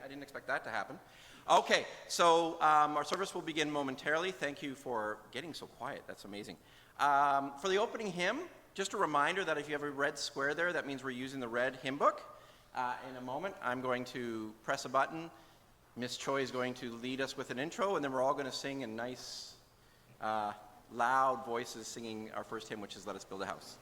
I didn't expect that to happen. Okay, so our service will begin momentarily. Thank you for getting so quiet. That's amazing. For the opening hymn, just a reminder that if you have a red square there, that means we're using the red hymn book. In a moment, I'm going to press a button. Miss Choi is going to lead us with an intro, and then we're all going to sing in nice, loud voices singing our first hymn, which is Let Us Build a House.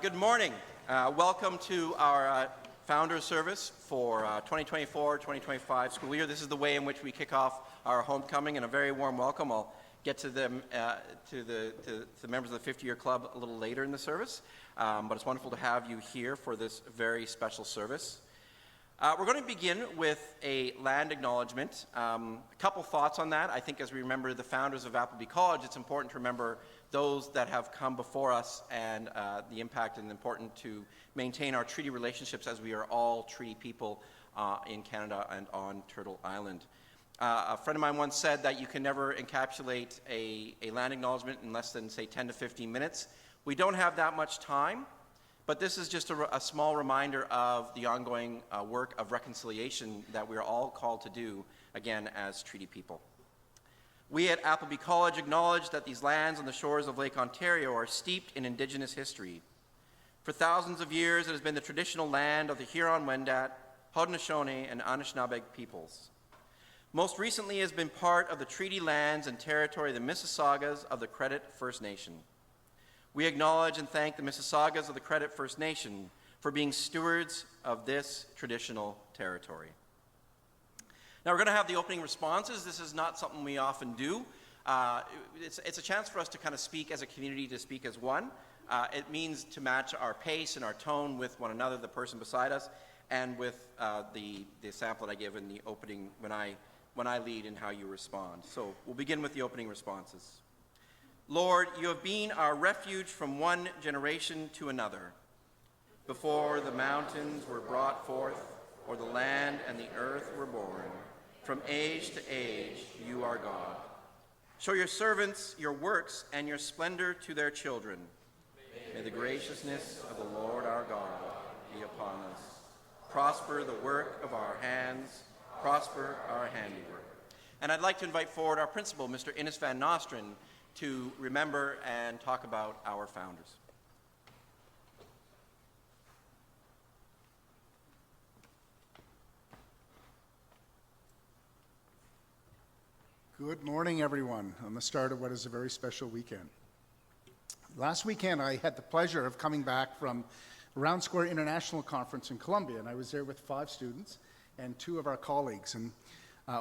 Good morning. Welcome to our Founders Service for 2024-2025 school year. This is the way in which we kick off our homecoming, and a very warm welcome. I'll get to them, to the members of the 50-year club a little later in the service, but it's wonderful to have you here for this very special service. We're going to begin with a land acknowledgement. A couple thoughts on that. I think as we remember the founders of Appleby College, it's important to remember those that have come before us and the impact, and important to maintain our treaty relationships as we are all treaty people in Canada and on Turtle Island. A friend of mine once said that you can never encapsulate a land acknowledgement in less than, say, 10 to 15 minutes. We don't have that much time, but this is just a small reminder of the ongoing work of reconciliation that we are all called to do, again, as treaty people. We at Appleby College acknowledge that these lands on the shores of Lake Ontario are steeped in Indigenous history. For thousands of years, it has been the traditional land of the Huron-Wendat, Haudenosaunee, and Anishinaabe peoples. Most recently, it has been part of the treaty lands and territory of the Mississaugas of the Credit First Nation. We acknowledge and thank the Mississaugas of the Credit First Nation for being stewards of this traditional territory. Now we're going to have the opening responses. This is not something we often do. It's a chance for us to kind of speak as a community, to speak as one. It means to match our pace and our tone with one another, the person beside us, and with the sample that I give in the opening when I lead and how you respond. So we'll begin with the opening responses. Lord, you have been our refuge from one generation to another. Before the mountains were brought forth, or the land and the earth were born, from age to age you are God. Show your servants your works and your splendor to their children. May the graciousness of the Lord our God be upon us. Prosper the work of our hands, prosper our handiwork. And I'd like to invite forward our principal, Mr. Innes van Nostrand, to remember and talk about our founders. Good morning, everyone, on the start of what is a very special weekend. Last weekend, I had the pleasure of coming back from Round Square International Conference in Colombia, and I was there with 5 students and 2 of our colleagues. And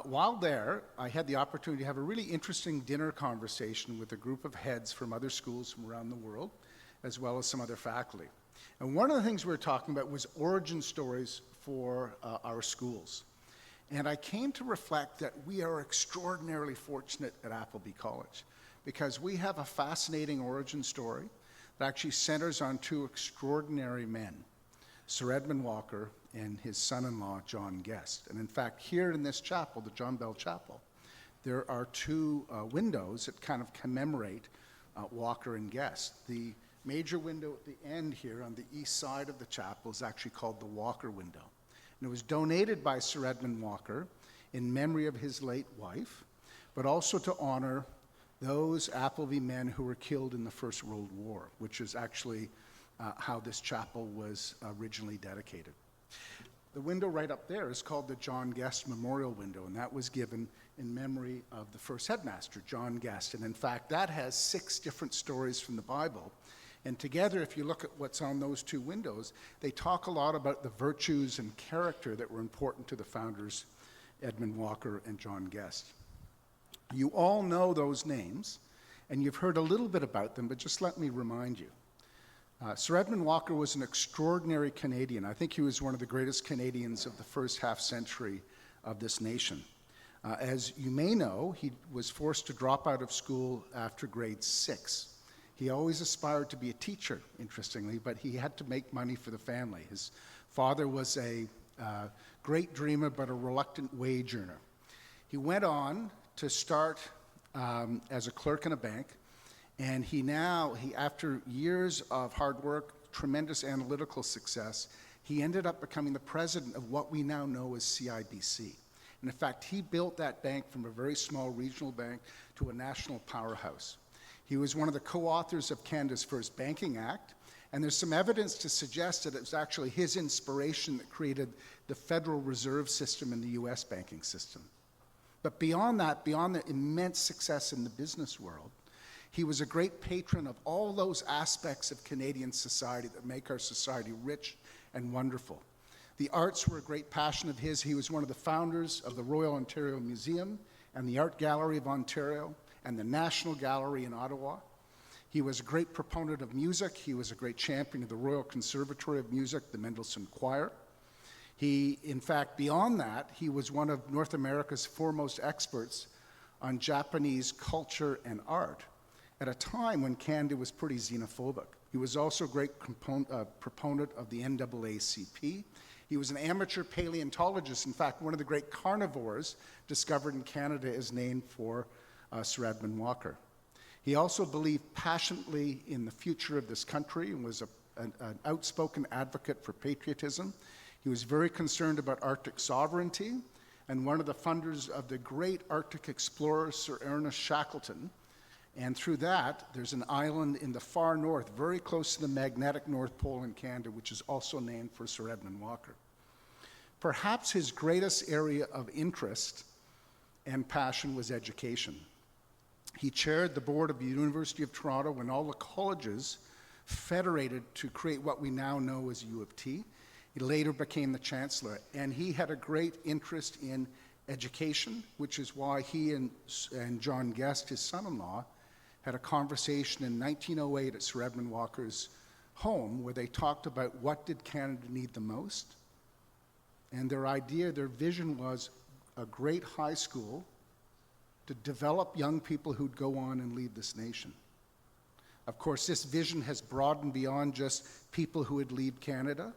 while there, I had the opportunity to have a really interesting dinner conversation with a group of heads from other schools from around the world, as well as some other faculty. And one of the things we were talking about was origin stories for our schools. And I came to reflect that we are extraordinarily fortunate at Appleby College, because we have a fascinating origin story that actually centers on 2 extraordinary men, Sir Edmund Walker and his son-in-law, John Guest. And in fact, here in this chapel, the John Bell Chapel, there are 2 windows that kind of commemorate Walker and Guest. The major window at the end here on the east side of the chapel is actually called the Walker window. And it was donated by Sir Edmund Walker in memory of his late wife, but also to honor those Appleby men who were killed in the First World War, which is actually how this chapel was originally dedicated. The window right up there is called the John Guest Memorial Window, and that was given in memory of the first headmaster, John Guest. And in fact, that has 6 different stories from the Bible. And together, if you look at what's on those 2 windows, they talk a lot about the virtues and character that were important to the founders, Edmund Walker and John Guest. You all know those names, and you've heard a little bit about them, but just let me remind you. Sir Edmund Walker was an extraordinary Canadian. I think he was one of the greatest Canadians of the first half century of this nation. As you may know, he was forced to drop out of school after grade 6. He always aspired to be a teacher, interestingly, but he had to make money for the family. His father was a great dreamer, but a reluctant wage earner. He went on to start as a clerk in a bank, and he after years of hard work, tremendous analytical success, he ended up becoming the president of what we now know as CIBC. And in fact, he built that bank from a very small regional bank to a national powerhouse. He was one of the co-authors of Canada's first Banking Act, and there's some evidence to suggest that it was actually his inspiration that created the Federal Reserve System in the US banking system. But beyond that, beyond the immense success in the business world, he was a great patron of all those aspects of Canadian society that make our society rich and wonderful. The arts were a great passion of his. He was one of the founders of the Royal Ontario Museum and the Art Gallery of Ontario and the National Gallery in Ottawa. He was a great proponent of music. He was a great champion of the Royal Conservatory of Music, the Mendelssohn Choir. He, in fact, beyond that, he was one of North America's foremost experts on Japanese culture and art at a time when Canada was pretty xenophobic. He was also a great proponent of the NAACP. He was an amateur paleontologist. In fact, one of the great carnivores discovered in Canada is named for Sir Edmund Walker. He also believed passionately in the future of this country and was an outspoken advocate for patriotism. He was very concerned about Arctic sovereignty, and one of the funders of the great Arctic explorer, Sir Ernest Shackleton. And through that, there's an island in the far north, very close to the magnetic North Pole in Canada, which is also named for Sir Edmund Walker. Perhaps his greatest area of interest and passion was education. He chaired the board of the University of Toronto when all the colleges federated to create what we now know as U of T. He later became the chancellor, and he had a great interest in education, which is why he and John Guest, his son-in-law, had a conversation in 1908 at Sir Edmund Walker's home where they talked about what did Canada need the most. And their idea, their vision was a great high school to develop young people who'd go on and lead this nation. Of course, this vision has broadened beyond just people who would leave Canada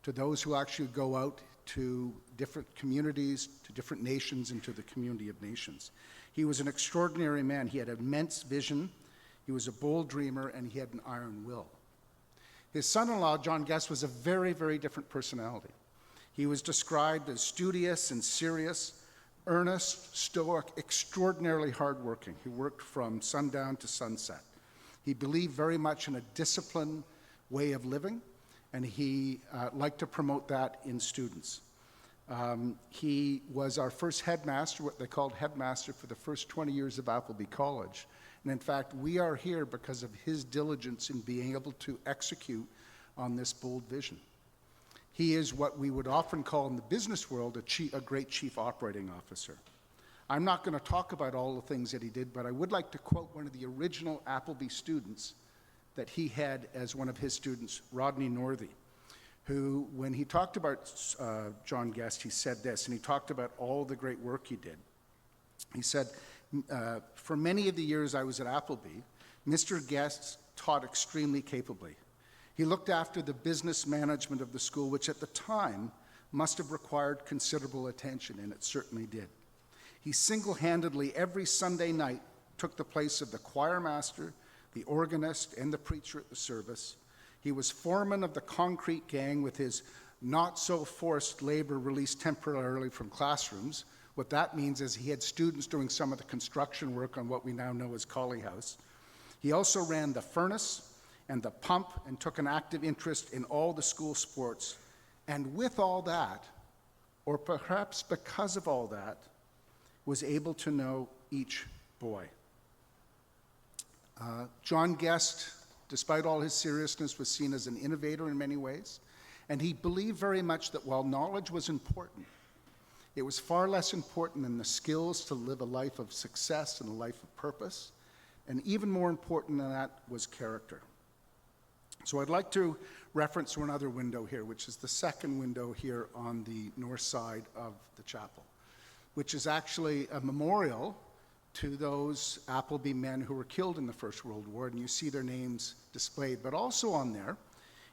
to those who actually go out to different communities, to different nations, and to the community of nations. He was an extraordinary man. He had immense vision, he was a bold dreamer, and he had an iron will. His son-in-law, John Guest, was a very, very different personality. He was described as studious and serious, earnest, stoic, extraordinarily hardworking. He worked from sundown to sunset. He believed very much in a disciplined way of living, and he liked to promote that in students. He was our first headmaster, what they called headmaster, for the first 20 years of Appleby College. And in fact, we are here because of his diligence in being able to execute on this bold vision. He is what we would often call in the business world a great chief operating officer. I'm not going to talk about all the things that he did, but I would like to quote one of the original Appleby students that he had as one of his students, Rodney Northey, who, when he talked about John Guest, he said this, and he talked about all the great work he did. He said, for many of the years I was at Appleby, Mr. Guest taught extremely capably. He looked after the business management of the school, which at the time must have required considerable attention, and it certainly did. He single-handedly, every Sunday night, took the place of the choir master, the organist, and the preacher at the service. He was foreman of the concrete gang with his not-so-forced labor released temporarily from classrooms. What that means is he had students doing some of the construction work on what we now know as Colley House. He also ran the furnace and the pump and took an active interest in all the school sports. And with all that, or perhaps because of all that, was able to know each boy. John Guest, despite all his seriousness, was seen as an innovator in many ways, and he believed very much that while knowledge was important, it was far less important than the skills to live a life of success and a life of purpose, and even more important than that was character. So I'd like to reference one other window here, which is the second window here on the north side of the chapel, which is actually a memorial to those Appleby men who were killed in the First World War, and you see their names displayed. But also on there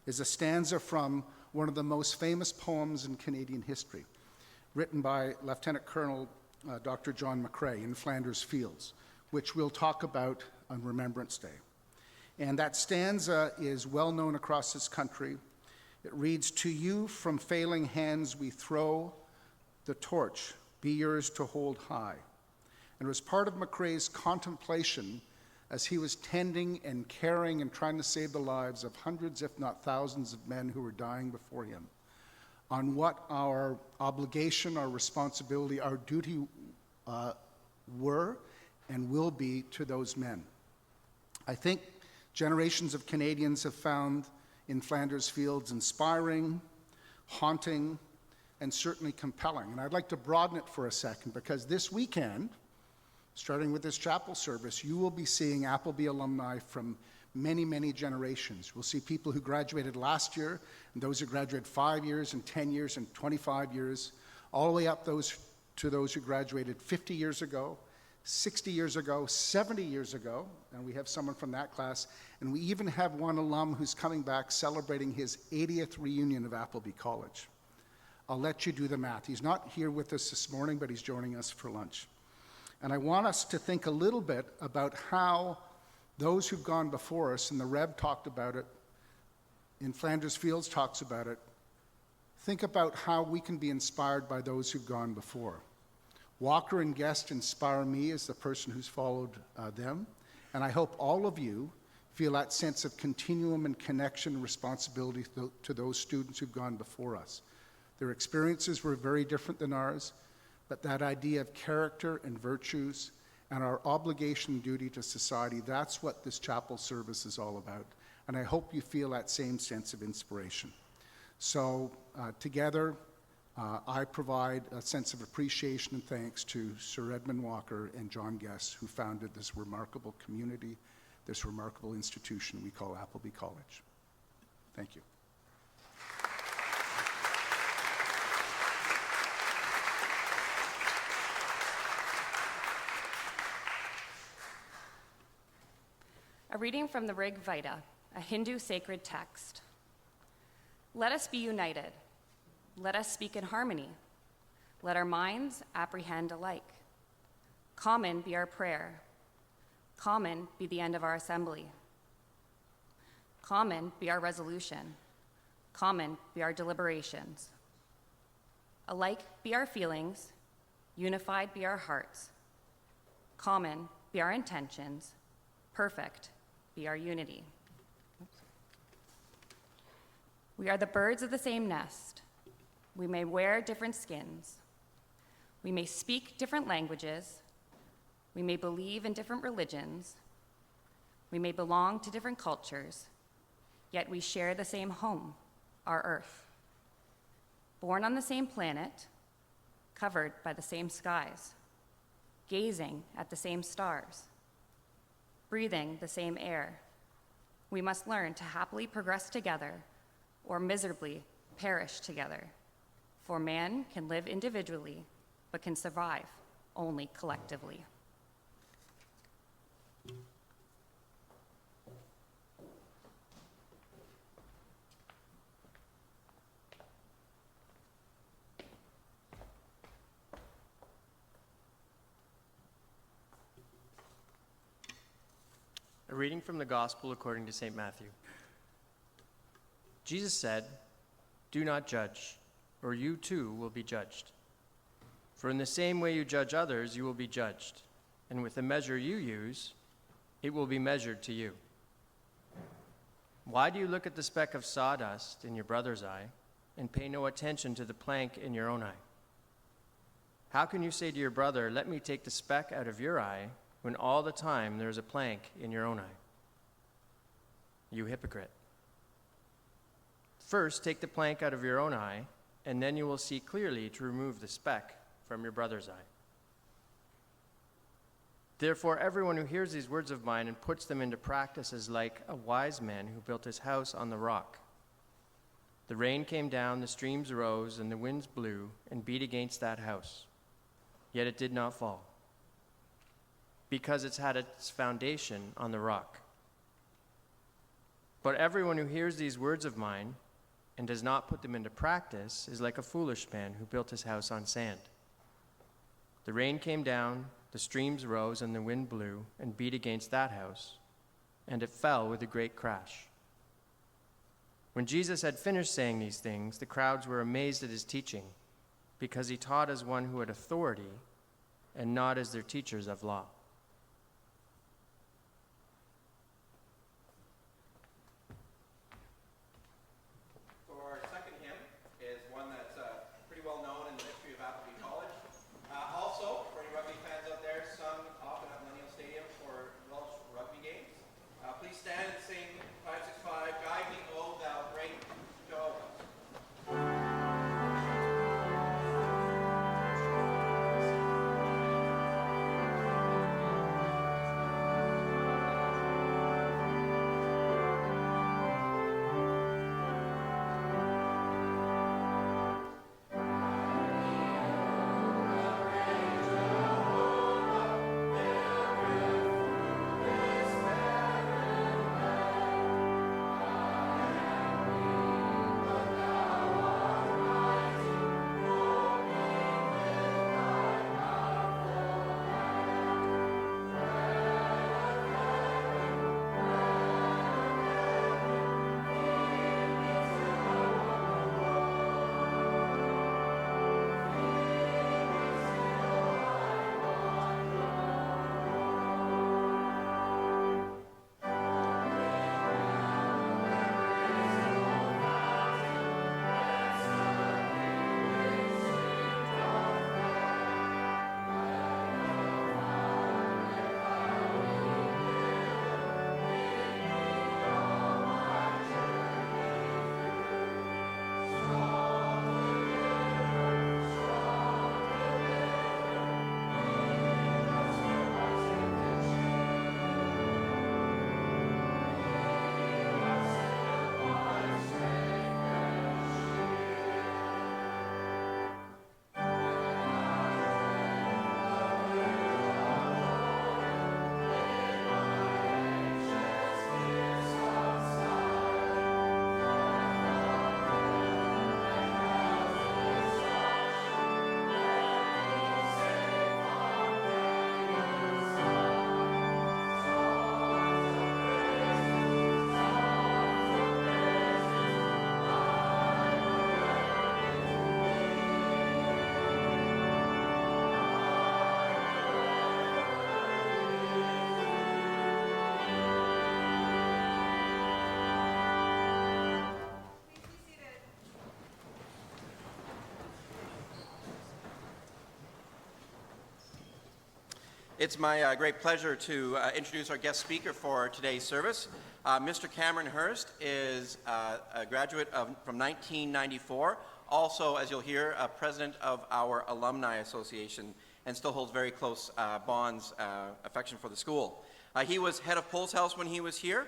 is a stanza from one of the most famous poems in Canadian history, written by Lieutenant Colonel Dr. John McCrae in Flanders Fields, which we'll talk about on Remembrance Day. And that stanza is well known across this country. It reads, "To you from failing hands we throw the torch, be yours to hold high." And it was part of McCrae's contemplation as he was tending and caring and trying to save the lives of hundreds, if not thousands, of men who were dying before him, on what our obligation, our responsibility, our duty were and will be to those men. I think generations of Canadians have found in Flanders Fields inspiring, haunting, and certainly compelling. And I'd like to broaden it for a second, because this weekend, starting with this chapel service, you will be seeing Appleby alumni from many, many generations. We'll see people who graduated last year, and those who graduated 5 years and 10 years and 25 years, all the way up to those who graduated 50 years ago, 60 years ago, 70 years ago, and we have someone from that class, and we even have one alum who's coming back celebrating his 80th reunion of Appleby College. I'll let you do the math. He's not here with us this morning, but he's joining us for lunch. And I want us to think a little bit about how those who've gone before us, and the Rev talked about it, in Flanders Fields talks about it, think about how we can be inspired by those who've gone before. Walker and Guest inspire me as the person who's followed them, and I hope all of you feel that sense of continuum and connection and responsibility to those students who've gone before us. Their experiences were very different than ours, but that idea of character and virtues and our obligation and duty to society, that's what this chapel service is all about. And I hope you feel that same sense of inspiration. So together, I provide a sense of appreciation and thanks to Sir Edmund Walker and John Guest, who founded this remarkable community, this remarkable institution we call Appleby College. Thank you. A reading from the Rig Veda, a Hindu sacred text. Let us be united. Let us speak in harmony. Let our minds apprehend alike. Common be our prayer. Common be the end of our assembly. Common be our resolution. Common be our deliberations. Alike be our feelings. Unified be our hearts. Common be our intentions. Perfect be our unity. We are the birds of the same nest. We may wear different skins. We may speak different languages. We may believe in different religions. We may belong to different cultures, yet we share the same home, our Earth. Born on the same planet, covered by the same skies, gazing at the same stars, breathing the same air, we must learn to happily progress together or miserably perish together. For man can live individually, but can survive only collectively. A reading from the Gospel according to St. Matthew. Jesus said, "Do not judge, or you too will be judged. For in the same way you judge others, you will be judged, and with the measure you use, it will be measured to you. Why do you look at the speck of sawdust in your brother's eye and pay no attention to the plank in your own eye? How can you say to your brother, 'Let me take the speck out of your eye,' when all the time there is a plank in your own eye? You hypocrite. First, take the plank out of your own eye, and then you will see clearly to remove the speck from your brother's eye. Therefore, everyone who hears these words of mine and puts them into practice is like a wise man who built his house on the rock. The rain came down, the streams rose, and the winds blew and beat against that house. Yet it did not fall, because it's had its foundation on the rock. But everyone who hears these words of mine and does not put them into practice is like a foolish man who built his house on sand. The rain came down, the streams rose, and the wind blew and beat against that house, and it fell with a great crash. When Jesus had finished saying these things, the crowds were amazed at his teaching, because he taught as one who had authority and not as their teachers of law. It's my great pleasure to introduce our guest speaker for today's service. Mr. Cameron Hurst is a graduate from 1994, also, as you'll hear, president of our Alumni Association, and still holds very close bonds, affection for the school. He was head of Polls House when he was here.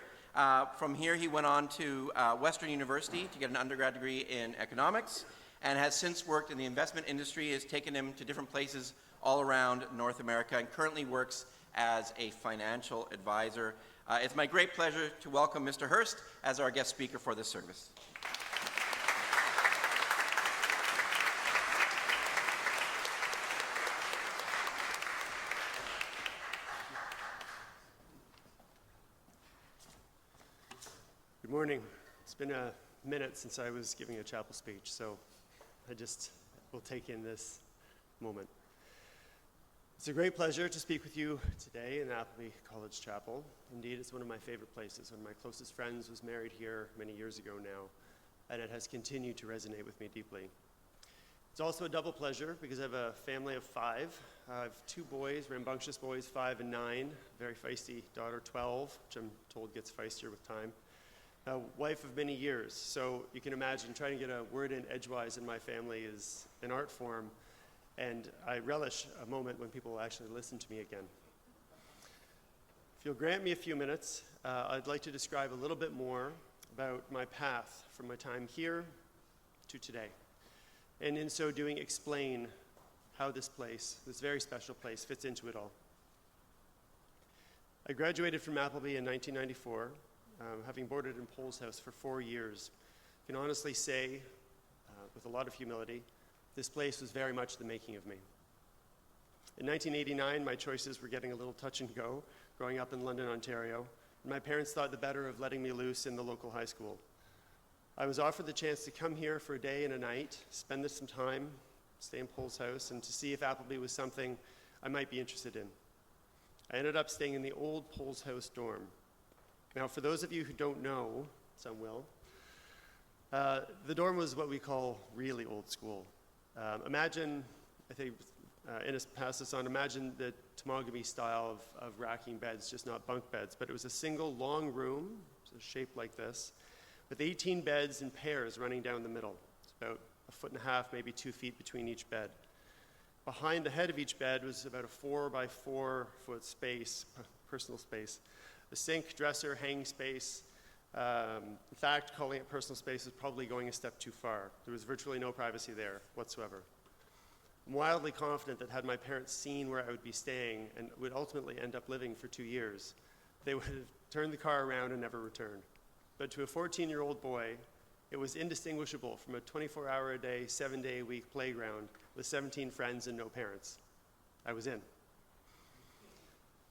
From here, he went on to Western University to get an undergrad degree in economics, and has since worked in the investment industry, has taken him to different places all around North America, and currently works as a financial advisor. It's my great pleasure to welcome Mr. Hurst as our guest speaker for this service. Good morning. It's been a minute since I was giving a chapel speech, so I just will take in this moment. It's a great pleasure to speak with you today in Appleby College Chapel. Indeed, it's one of my favorite places. One of my closest friends was married here many years ago now, and it has continued to resonate with me deeply. It's also a double pleasure because I have a family of 5. I have 2 boys, rambunctious boys, 5 and 9, very feisty daughter, 12, which I'm told gets feistier with time. A wife of many years, so you can imagine trying to get a word in edgewise in my family is an art form, and I relish a moment when people will actually listen to me again. If you'll grant me a few minutes, I'd like to describe a little bit more about my path from my time here to today, and in so doing explain how this place, this very special place, fits into it all. I graduated from Appleby in 1994. Having boarded in Polls House for 4 years, I can honestly say, with a lot of humility, this place was very much the making of me. In 1989, my choices were getting a little touch and go, growing up in London, Ontario, and my parents thought the better of letting me loose in the local high school. I was offered the chance to come here for a day and a night, spend some time, stay in Polls House, and to see if Appleby was something I might be interested in. I ended up staying in the old Polls House dorm. Now, for those of you who don't know, some will, the dorm was what we call really old school. Imagine, I think Innes passed this on, imagine the tomogamy style of racking beds, just not bunk beds, but it was a single long room, so shaped like this, with 18 beds in pairs running down the middle. It's about 1.5 feet, maybe 2 feet between each bed. Behind the head of each bed was about a 4 by 4 foot space, personal space. The sink, dresser, hanging space. In fact, calling it personal space is probably going a step too far. There was virtually no privacy there whatsoever. I'm wildly confident that had my parents seen where I would be staying and would ultimately end up living for 2 years, they would have turned the car around and never returned. But to a 14-year-old boy, it was indistinguishable from a 24-hour-a-day, 7-day-a-week playground with 17 friends and no parents. I was in.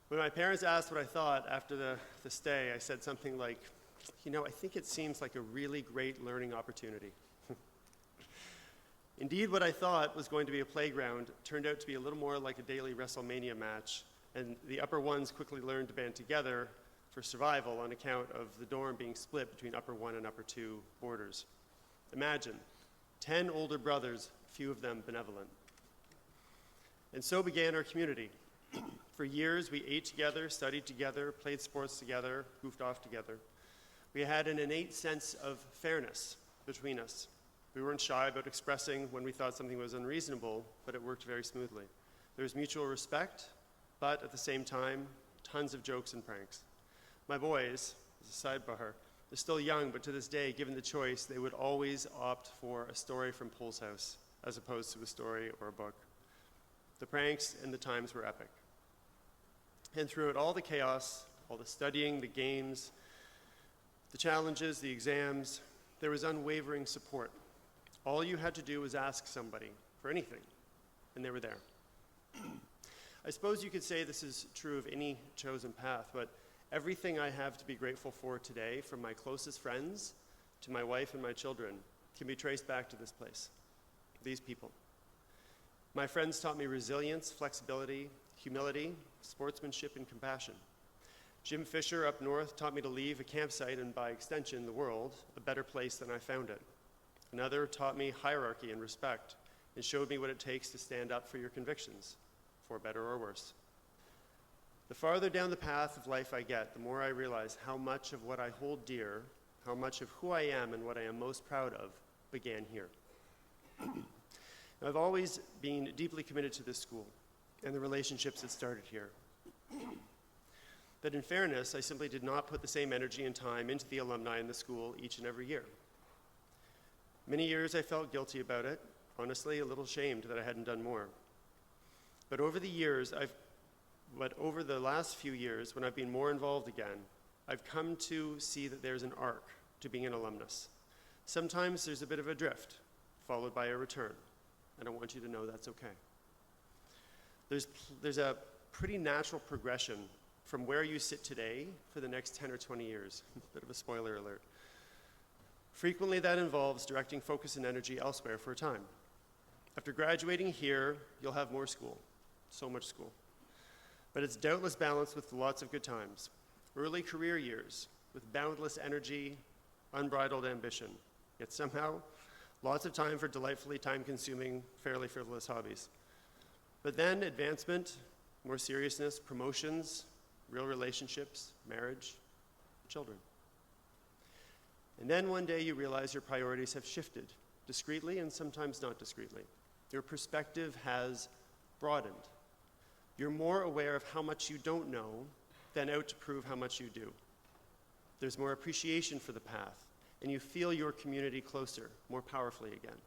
When my parents asked what I thought after the stay, I said something like, I think it seems like a really great learning opportunity. Indeed, what I thought was going to be a playground turned out to be a little more like a daily WrestleMania match, and the upper ones quickly learned to band together for survival on account of the dorm being split between upper 1 and upper 2 boarders. Imagine, 10 older brothers, few of them benevolent. And so began our community. For years, we ate together, studied together, played sports together, goofed off together. We had an innate sense of fairness between us. We weren't shy about expressing when we thought something was unreasonable, but it worked very smoothly. There was mutual respect, but at the same time, tons of jokes and pranks. My boys, as a sidebar, they're still young, but to this day, given the choice, they would always opt for a story from Polls House as opposed to a story or a book. The pranks and the times were epic. And throughout all the chaos, all the studying, the games, the challenges, the exams, there was unwavering support. All you had to do was ask somebody for anything, and they were there. I suppose you could say this is true of any chosen path, but everything I have to be grateful for today, from my closest friends to my wife and my children, can be traced back to this place, these people. My friends taught me resilience, flexibility, humility, sportsmanship, and compassion. Jim Fisher up north taught me to leave a campsite and, by extension, the world, a better place than I found it. Another taught me hierarchy and respect and showed me what it takes to stand up for your convictions, for better or worse. The farther down the path of life I get, the more I realize how much of what I hold dear, how much of who I am and what I am most proud of began here. I've always been deeply committed to this school and the relationships that started here. But in fairness, I simply did not put the same energy and time into the alumni in the school each and every year. Many years I felt guilty about it, honestly a little ashamed that I hadn't done more. But over the last few years, when I've been more involved again, I've come to see that there's an arc to being an alumnus. Sometimes there's a bit of a drift, followed by a return, and I want you to know that's okay. There's a pretty natural progression from where you sit today for the next 10 or 20 years. Bit of a spoiler alert. Frequently that involves directing focus and energy elsewhere for a time. After graduating here, you'll have more school, so much school. But it's doubtless balanced with lots of good times. Early career years with boundless energy, unbridled ambition, yet somehow lots of time for delightfully time-consuming, fairly frivolous hobbies. But then advancement, more seriousness, promotions, real relationships, marriage, children. And then one day you realize your priorities have shifted, discreetly and sometimes not discreetly. Your perspective has broadened. You're more aware of how much you don't know than out to prove how much you do. There's more appreciation for the path, and you feel your community closer, more powerfully again.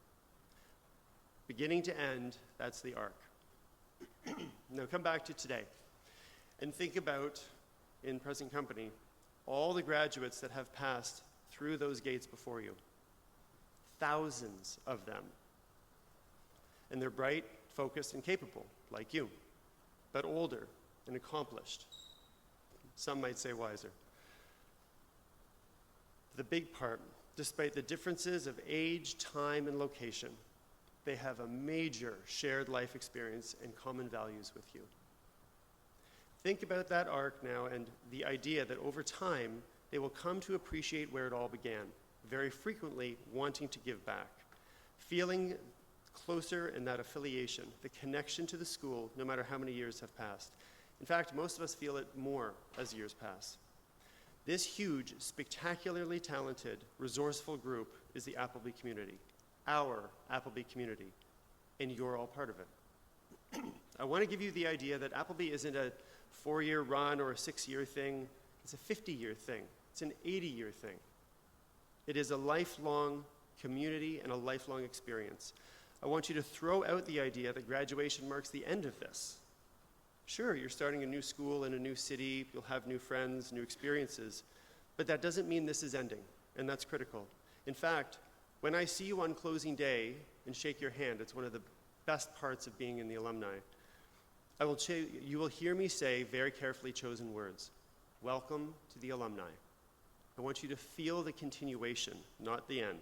Beginning to end, that's the arc. Now come back to today and think about, in present company, all the graduates that have passed through those gates before you. Thousands of them. And they're bright, focused, and capable, like you, but older and accomplished. Some might say wiser. The big part, despite the differences of age, time, and location, they have a major shared life experience and common values with you. Think about that arc now and the idea that over time, they will come to appreciate where it all began, very frequently wanting to give back, feeling closer in that affiliation, the connection to the school, no matter how many years have passed. In fact, most of us feel it more as years pass. This huge, spectacularly talented, resourceful group is the Appleby community, our Appleby community, and you're all part of it. I want to give you the idea that Appleby isn't a 4-year run or a 6-year thing. It's a 50-year thing. It's an 80-year thing. It is a lifelong community and a lifelong experience. I want you to throw out the idea that graduation marks the end of this. Sure, you're starting a new school in a new city, you'll have new friends, new experiences, but that doesn't mean this is ending, and that's critical. In fact, when I see you on closing day and shake your hand, it's one of the best parts of being in the alumni. You will hear me say very carefully chosen words, "Welcome to the alumni." I want you to feel the continuation, not the end.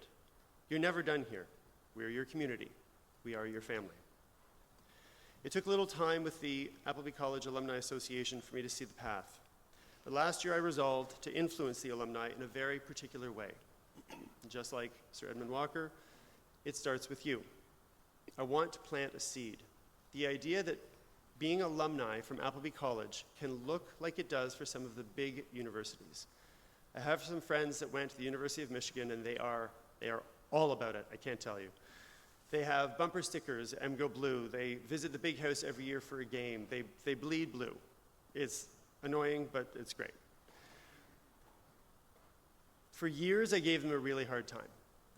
You're never done here. We're your community. We are your family. It took a little time with the Appleby College Alumni Association for me to see the path. But last year I resolved to influence the alumni in a very particular way. Just like Sir Edmund Walker, it starts with you. I want to plant a seed. The idea that being alumni from Appleby College can look like it does for some of the big universities. I have some friends that went to the University of Michigan, and they are all about it, I can't tell you. They have bumper stickers, MGO Blue. They visit the big house every year for a game. They bleed blue. It's annoying, but it's great. For years, I gave them a really hard time.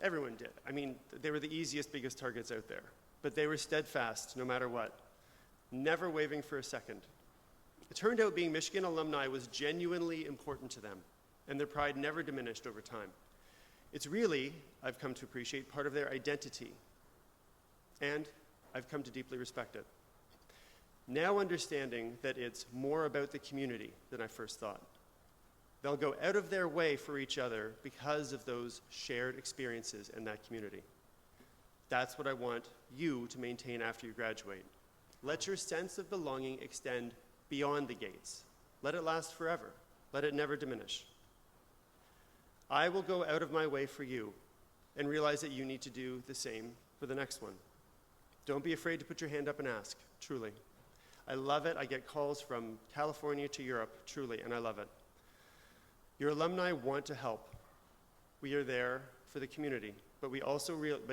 Everyone did. I mean, they were the easiest, biggest targets out there. But they were steadfast, no matter what, never wavering for a second. It turned out being Michigan alumni was genuinely important to them, and their pride never diminished over time. It's really, I've come to appreciate, part of their identity. And I've come to deeply respect it. Now understanding that it's more about the community than I first thought. They'll go out of their way for each other because of those shared experiences in that community. That's what I want you to maintain after you graduate. Let your sense of belonging extend beyond the gates. Let it last forever. Let it never diminish. I will go out of my way for you and realize that you need to do the same for the next one. Don't be afraid to put your hand up and ask, truly. I love it. I get calls from California to Europe, truly, and I love it. Your alumni want to help. We are there for the community, but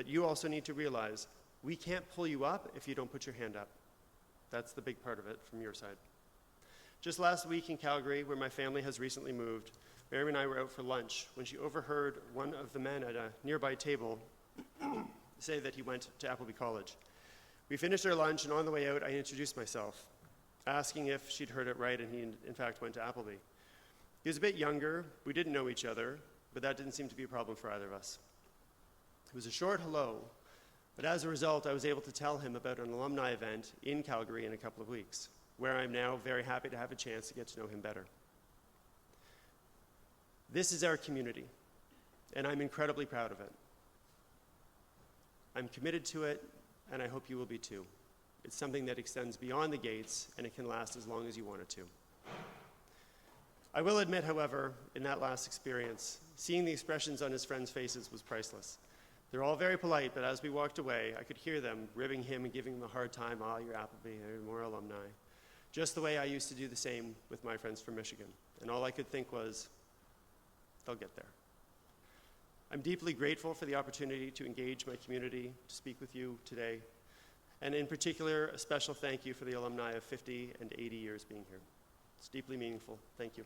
you also need to realize we can't pull you up if you don't put your hand up. That's the big part of it from your side. Just last week in Calgary, where my family has recently moved, Mary and I were out for lunch when she overheard one of the men at a nearby table say that he went to Appleby College. We finished our lunch, and on the way out, I introduced myself, asking if she'd heard it right, and he, in fact, went to Appleby. He was a bit younger. We didn't know each other, but that didn't seem to be a problem for either of us. It was a short hello, but as a result, I was able to tell him about an alumni event in Calgary in a couple of weeks, where I'm now very happy to have a chance to get to know him better. This is our community, and I'm incredibly proud of it. I'm committed to it, and I hope you will be too. It's something that extends beyond the gates, and it can last as long as you want it to. I will admit, however, in that last experience, seeing the expressions on his friends' faces was priceless. They're all very polite, but as we walked away, I could hear them ribbing him and giving him a hard time. "Oh, you're Appleby, you're more alumni." Just the way I used to do the same with my friends from Michigan. And all I could think was, they'll get there. I'm deeply grateful for the opportunity to engage my community, to speak with you today, and in particular, a special thank you for the alumni of 50 and 80 years being here. It's deeply meaningful. Thank you.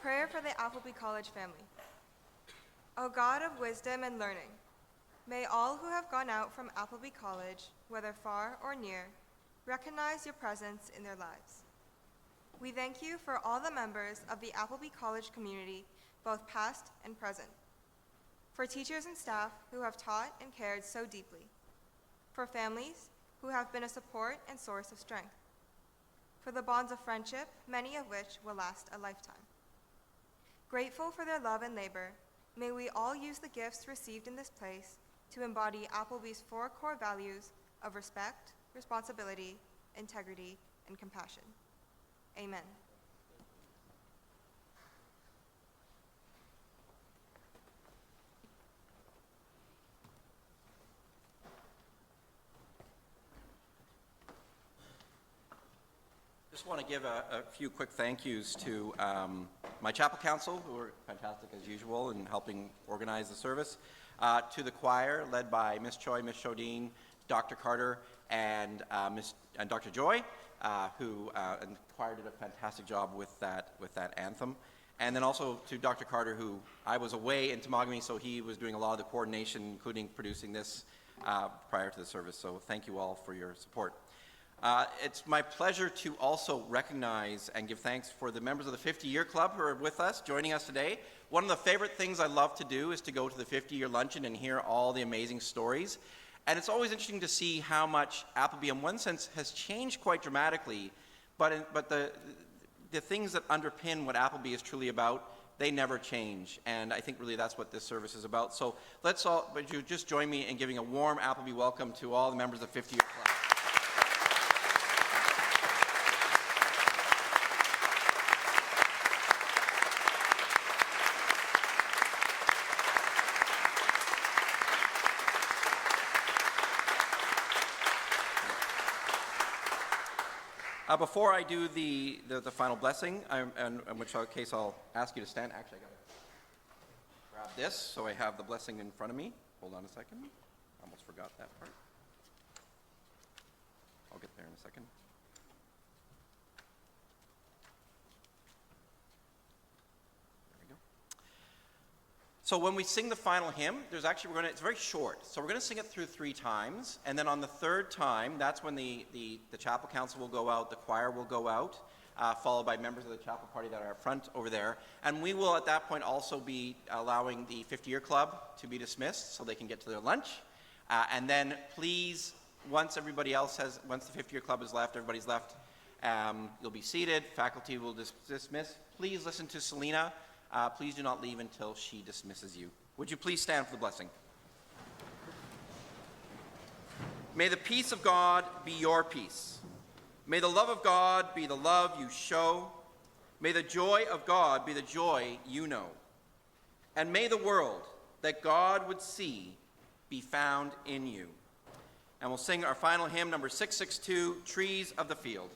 prayer for the Appleby College family. O God of wisdom and learning, may all who have gone out from Appleby College, whether far or near, recognize your presence in their lives. We thank you for all the members of the Appleby College community, both past and present, for teachers and staff who have taught and cared so deeply, for families who have been a support and source of strength, for the bonds of friendship, many of which will last a lifetime. Grateful for their love and labor, may we all use the gifts received in this place to embody Appleby's 4 core values of respect, responsibility, integrity, and compassion. Amen. Just want to give a few quick thank yous to my chapel council, who are fantastic as usual in helping organize the service, to the choir led by Miss Choi, Miss Shodine, Dr. Carter, and Dr. Joy, who and the choir did a fantastic job with that anthem. And then also to Dr. Carter, who I was away in Temagami, so he was doing a lot of the coordination, including producing this prior to the service. So thank you all for your support. It's my pleasure to also recognize and give thanks for the members of the 50-year club who are with us, joining us today. One of the favorite things I love to do is to go to the 50-year luncheon and hear all the amazing stories. And it's always interesting to see how much Appleby, in one sense, has changed quite dramatically, but the things that underpin what Appleby is truly about, they never change. And I think really that's what this service is about. So would you just join me in giving a warm Appleby welcome to all the members of the 50-year club. Before I do the final blessing, in which case I'll ask you to stand. Actually, I got to grab this so I have the blessing in front of me. Hold on a second. Almost forgot that part. I'll get there in a second. There we go. So when we sing the final hymn, it's very short. So we're going to sing it through 3 times, and then on the 3rd time, that's when the chapel council will go out, the choir will go out, followed by members of the chapel party that are up front over there. And we will at that point also be allowing the 50-year club to be dismissed so they can get to their lunch. And then please, once the 50-year club is left, everybody's left, you'll be seated, faculty will dismiss. Please listen to Selena. Please do not leave until she dismisses you. Would you please stand for the blessing? May the peace of God be your peace. May the love of God be the love you show. May the joy of God be the joy you know. And may the world that God would see be found in you. And we'll sing our final hymn, number 662, Trees of the Field.